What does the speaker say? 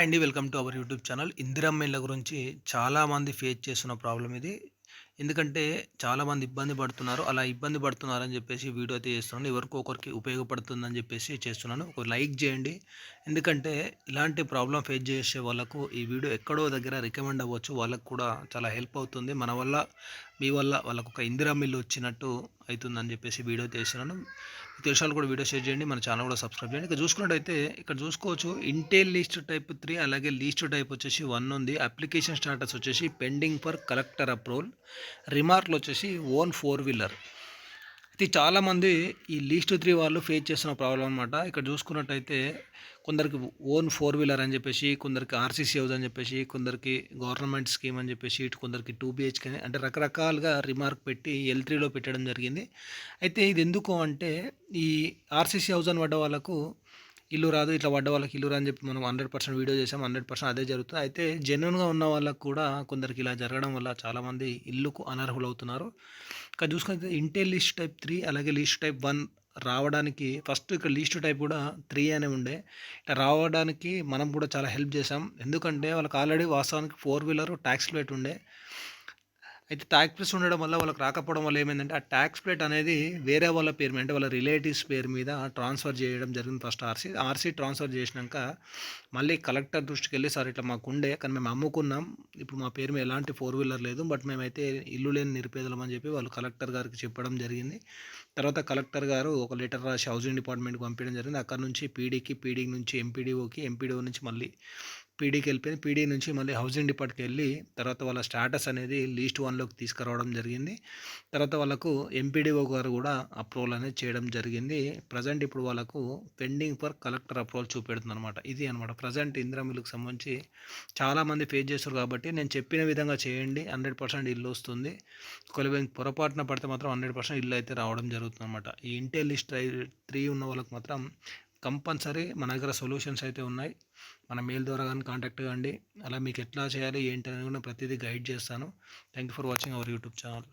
అండి welcome to our YouTube channel. Indiramma ఇళ్ళ గురించి చాలామంది ఫేస్ చేస్తున్న ప్రాబ్లమ్ ఇది. ఎందుకంటే చాలామంది ఇబ్బంది పడుతున్నారు. అలా ఇబ్బంది పడుతున్నారని చెప్పేసి వీడియో అయితే చేస్తున్నాను. ఎవరికో ఒకరికి ఉపయోగపడుతుందని చెప్పేసి చేస్తున్నాను. ఒక లైక్ చేయండి. ఎందుకంటే ఇలాంటి ప్రాబ్లమ్ ఫేస్ చేసే వాళ్ళకు ఈ వీడియో ఎక్కడో దగ్గర రికమెండ్ అవ్వచ్చు. వాళ్ళకు కూడా చాలా హెల్ప్ అవుతుంది. మన వల్ల, మీ వల్ల వాళ్ళకు ఒక ఇందిరమ్మ ఇల్లు వచ్చినట్టు అవుతుందని చెప్పేసి వీడియో చేస్తున్నాను. తెలిసిన వాళ్ళు కూడా వీడియో షేర్ చేయండి. మన ఛానల్ కూడా సబ్స్క్రైబ్ చేయండి. ఇక్కడ చూసుకున్నట్టయితే ఇక్కడ చూసుకోవచ్చు ఇంటెల్ లీస్ట్ టైప్ 3 అలాగే లీస్ట్ టైప్ వచ్చేసి 1 ఉంది. అప్లికేషన్ స్టాటస్ వచ్చేసి పెండింగ్ ఫర్ కలెక్టర్ అప్రూవల్. రిమార్క్లు వచ్చేసి ఓన్ 4 వీలర్. ఇది చాలామంది ఈ లీస్ట్ 3 వాళ్ళు ఫేస్ చేస్తున్న ప్రాబ్లం అనమాట. ఇక్కడ చూసుకున్నట్టయితే కొందరికి ఓన్ 4 వీలర్ అని చెప్పేసి, కొందరికి ఆర్సీసీ హౌస్ అని చెప్పేసి, కొందరికి గవర్నమెంట్ స్కీమ్ అని చెప్పేసి, ఇటు కొందరికి 2 BHK అని అంటే రకరకాలుగా రిమార్క్ పెట్టి L3లో పెట్టడం జరిగింది. అయితే ఇది ఎందుకు అంటే ఈ ఆర్సీసీ హౌస్ అని పడ్డ వాళ్ళకు ఇల్లు రాదు, ఇట్లా పడ్డ వాళ్ళకి ఇల్లు రాని చెప్పి మనం 100% వీడియో చేసాం. 100% అదే జరుగుతుంది. అయితే జెన్యూన్గా ఉన్న వాళ్ళకు కూడా కొందరికి ఇలా జరగడం వల్ల చాలామంది ఇల్లుకు అనర్హులవుతున్నారు. ఇక్కడ చూసుకుంటే ఇంటెల్ లీస్ట్ టైప్ 3 అలాగే లీస్ట్ టైప్ 1 రావడానికి ఫస్ట్ ఇక్కడ లీస్ట్ టైప్ కూడా 3 అనే ఉండే. ఇట్లా రావడానికి మనం కూడా చాలా హెల్ప్ చేసాం. ఎందుకంటే వాళ్ళకి ఆల్రెడీ వాస్తవానికి 4 వీలర్ ట్యాక్స్ ప్లేట్ ఉండే. అయితే ట్యాక్స్ ప్లేస్ ఉండడం వల్ల వాళ్ళకి రాకపోవడం వల్ల ఏమైందంటే ఆ ట్యాక్స్ ప్లేట్ అనేది వేరే వాళ్ళ పేరు మీద అంటే వాళ్ళ రిలేటివ్స్ పేరు మీద ట్రాన్స్ఫర్ చేయడం జరిగింది. ఫస్ట్ ఆర్సీ ట్రాన్స్ఫర్ చేసినాక మళ్ళీ కలెక్టర్ దృష్టికి వెళ్ళి సార్ ఇట్లా మాకు ఉండే కానీ మేము అమ్ముకున్నాం, ఇప్పుడు మా పేరు మీద ఎలాంటి 4 వీలర్ లేదు, బట్ మేమైతే ఇల్లు లేని నిరుపేదలం అని చెప్పి వాళ్ళు కలెక్టర్ గారికి చెప్పడం జరిగింది. తర్వాత కలెక్టర్ గారు ఒక లెటర్ రాసి హౌసింగ్ డిపార్ట్మెంట్కి పంపించడం జరిగింది. అక్కడ నుంచి పీడీ నుంచి ఎంపీడీఓకి, ఎంపీడీఓ నుంచి మళ్ళీ పీడీకి వెళ్ళిపోయింది. పీడీ నుంచి మళ్ళీ హౌసింగ్ డిపార్ట్కి వెళ్ళి తర్వాత వాళ్ళ స్టాటస్ అనేది లీస్ట్ 1లోకి తీసుకురావడం జరిగింది. తర్వాత వాళ్ళకు ఎంపీడీఓ గారు కూడా అప్రూవల్ అనేది చేయడం జరిగింది. ప్రజెంట్ ఇప్పుడు వాళ్ళకు పెండింగ్ ఫర్ కలెక్టర్ అప్రూవల్ చూపెడుతుంది అనమాట. ఇది అనమాట ప్రజెంట్ ఇందిరా మిల్లుకు సంబంధించి చాలామంది ఫేస్ చేస్తారు. కాబట్టి నేను చెప్పిన విధంగా చేయండి, 100% ఇల్లు వస్తుంది. ఒకవేళ పొరపాటున పడితే మాత్రం 100% ఇల్లు అయితే రావడం జరుగుతుంది అనమాట. ఈ ఇంటెల్ లిస్ట్ 3 ఉన్న వాళ్ళకి మాత్రం కంపల్సరీ మన దగ్గర సొల్యూషన్స్ అయితే ఉన్నాయి. మన మెయిల్ ద్వారా కానీ కాంటాక్ట్ కాండి. అలా మీకు ఎట్లా చేయాలి ఏంటి అనేది కూడా ప్రతిదీ గైడ్ చేస్తాను. Thank you for watching our YouTube channel.